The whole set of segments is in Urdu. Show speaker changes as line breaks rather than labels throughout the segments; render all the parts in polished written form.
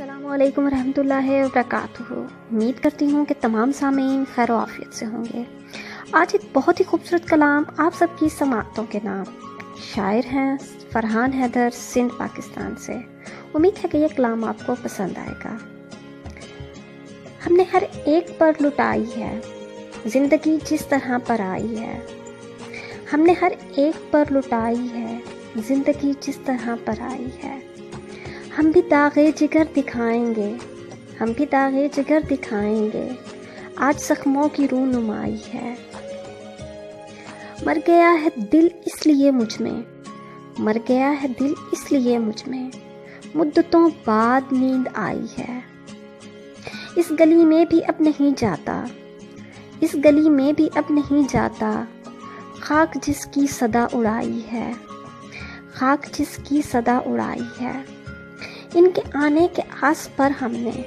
السلام علیکم ورحمۃ اللہ وبرکاتہ۔ امید کرتی ہوں کہ تمام سامعین خیر و عافیت سے ہوں گے۔ آج ایک بہت ہی خوبصورت کلام آپ سب کی سماعتوں کے نام۔ شاعر ہیں فرحان حیدر، سندھ پاکستان سے۔ امید ہے کہ یہ کلام آپ کو پسند آئے گا۔ ہم نے ہر ایک پر لٹائی ہے زندگی جس طرح پر آئی ہے، ہم نے ہر ایک پر لٹائی ہے زندگی جس طرح پر آئی ہے۔ ہم بھی داغے جگر دکھائیں گے، ہم بھی داغے جگر دکھائیں گے، آج زخموں کی رونمائی ہے۔ مر گیا ہے دل اس لیے مجھ میں، مر گیا ہے دل اس لیے مجھ میں، مدتوں بعد نیند آئی ہے۔ اس گلی میں بھی اب نہیں جاتا، اس گلی میں بھی اب نہیں جاتا، خاک جس کی صدا اڑائی ہے، خاک جس کی صدا اڑائی ہے۔ ان کے آنے کے آس پر ہم نے،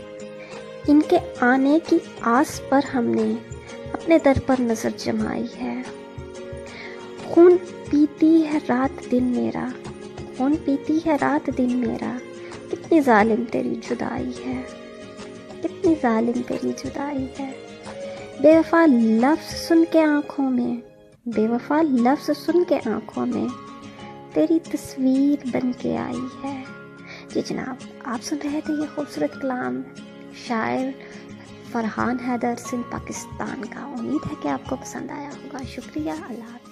ان کے آنے کی آس پر ہم نے اپنے در پر نظر جمائی ہے۔ خون پیتی ہے رات دن میرا، خون پیتی ہے رات دن میرا، کتنی ظالم تیری جدائی ہے، کتنی ظالم تیری جدائی ہے۔ بے وفا لفظ سن کے آنکھوں میں، بے وفا لفظ سن کے آنکھوں میں تیری تصویر بن کے آئی ہے۔ جی جناب، آپ سن رہے تھے یہ خوبصورت کلام شاعر فرحان حیدر، سندھ پاکستان کا۔ امید ہے کہ آپ کو پسند آیا ہوگا۔ شکریہ، اللہ حافظ۔